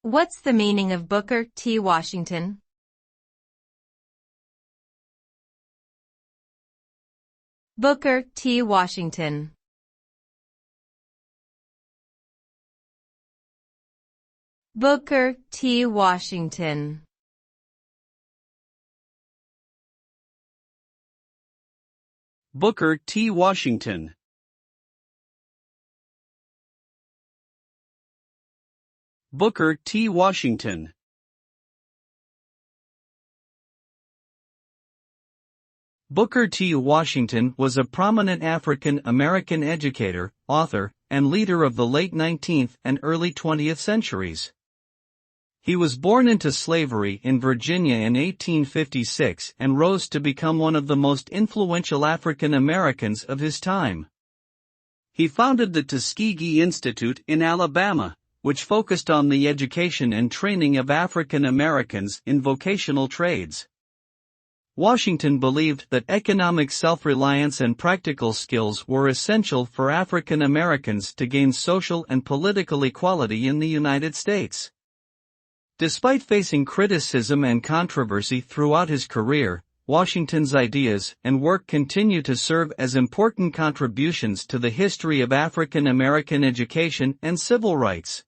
What's the meaning of Booker T. Washington? Booker T. Washington. Booker T. Washington. Booker T. Washington. Booker T. Washington. Booker T. Washington was a prominent African-American educator, author, and leader of the late 19th and early 20th centuries. He was born into slavery in Virginia in 1856 and rose to become one of the most influential African Americans of his time. He founded the Tuskegee Institute in Alabama, which focused on the education and training of African Americans in vocational trades. Washington believed that economic self-reliance and practical skills were essential for African Americans to gain social and political equality in the United States. Despite facing criticism and controversy throughout his career, Washington's ideas and work continue to serve as important contributions to the history of African American education and civil rights.